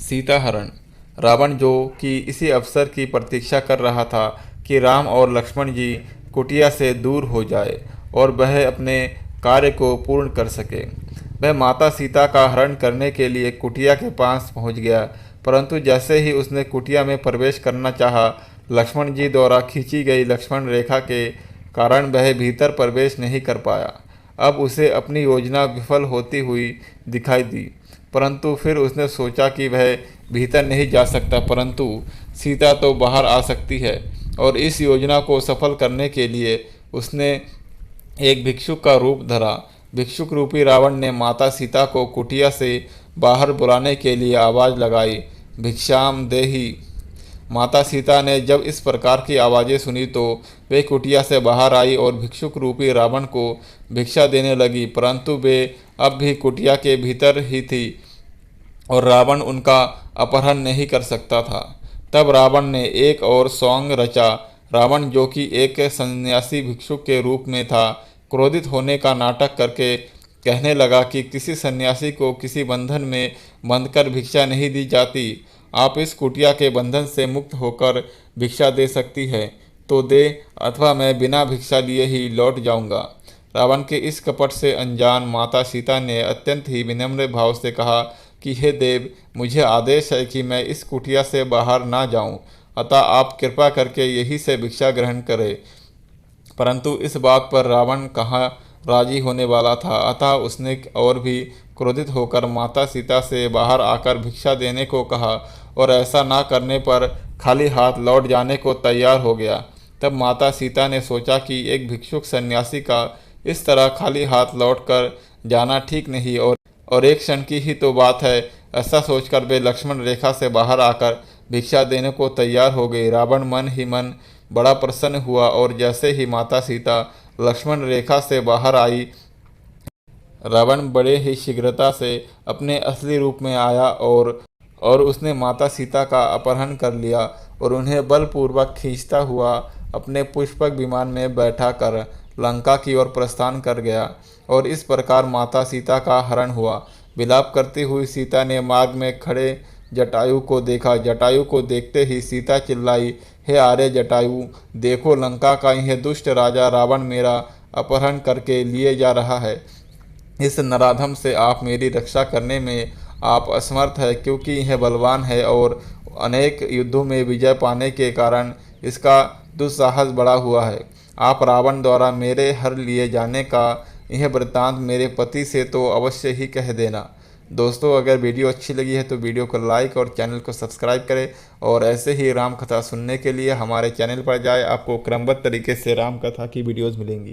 सीताहरण। रावण जो कि इसी अवसर की प्रतीक्षा कर रहा था कि राम और लक्ष्मण जी कुटिया से दूर हो जाए और वह अपने कार्य को पूर्ण कर सके। वह माता सीता का हरण करने के लिए कुटिया के पास पहुंच गया, परंतु जैसे ही उसने कुटिया में प्रवेश करना चाहा, लक्ष्मण जी द्वारा खींची गई लक्ष्मण रेखा के कारण वह भीतर प्रवेश नहीं कर पाया। अब उसे अपनी योजना विफल होती हुई दिखाई दी, परंतु फिर उसने सोचा कि वह भीतर नहीं जा सकता, परंतु सीता तो बाहर आ सकती है। और इस योजना को सफल करने के लिए उसने एक भिक्षुक का रूप धरा। भिक्षुक रूपी रावण ने माता सीता को कुटिया से बाहर बुलाने के लिए आवाज़ लगाई, भिक्षाम देहि। माता सीता ने जब इस प्रकार की आवाज़ें सुनी तो वे कुटिया से बाहर आई और भिक्षुक रूपी रावण को भिक्षा देने लगी, परंतु वे अब भी कुटिया के भीतर ही थी और रावण उनका अपहरण नहीं कर सकता था। तब रावण ने एक और सॉन्ग रचा। रावण जो कि एक सन्यासी भिक्षुक के रूप में था, क्रोधित होने का नाटक करके कहने लगा कि किसी सन्यासी को किसी बंधन में बंधकर भिक्षा नहीं दी जाती। आप इस कुटिया के बंधन से मुक्त होकर भिक्षा दे सकती है तो दे, अथवा मैं बिना भिक्षा लिए ही लौट जाऊंगा। रावण के इस कपट से अनजान माता सीता ने अत्यंत ही विनम्र भाव से कहा कि हे देव, मुझे आदेश है कि मैं इस कुटिया से बाहर ना जाऊं, अतः आप कृपा करके यहीं से भिक्षा ग्रहण करें। परंतु इस बात पर रावण कहाँ राजी होने वाला था, अतः उसने और भी क्रोधित होकर माता सीता से बाहर आकर भिक्षा देने को कहा और ऐसा ना करने पर खाली हाथ लौट जाने को तैयार हो गया। तब माता सीता ने सोचा कि एक भिक्षुक सन्यासी का इस तरह खाली हाथ लौटकर जाना ठीक नहीं और एक क्षण की ही तो बात है। ऐसा सोचकर वे लक्ष्मण रेखा से बाहर आकर भिक्षा देने को तैयार हो गई। रावण मन ही मन बड़ा प्रसन्न हुआ और जैसे ही माता सीता लक्ष्मण रेखा से बाहर आई, रावण बड़े ही शीघ्रता से अपने असली रूप में आया और उसने माता सीता का अपहरण कर लिया और उन्हें बलपूर्वक खींचता हुआ अपने पुष्पक विमान में बैठा कर लंका की ओर प्रस्थान कर गया। और इस प्रकार माता सीता का हरण हुआ। विलाप करती हुई सीता ने मार्ग में खड़े जटायु को देखा। जटायु को देखते ही सीता चिल्लाई, हे आर्य जटायु, देखो लंका का यह दुष्ट राजा रावण मेरा अपहरण करके लिए जा रहा है। इस नराधम से आप मेरी रक्षा करने में आप असमर्थ है, क्योंकि यह बलवान है और अनेक युद्धों में विजय पाने के कारण इसका दुस्साहस बढ़ा हुआ है। आप रावण द्वारा मेरे हर लिए जाने का यह वृत्तांत मेरे पति से तो अवश्य ही कह देना। दोस्तों, अगर वीडियो अच्छी लगी है तो वीडियो को लाइक और चैनल को सब्सक्राइब करें और ऐसे ही राम कथा सुनने के लिए हमारे चैनल पर जाए। आपको क्रमबद्ध तरीके से राम कथा की वीडियोज़ मिलेंगी।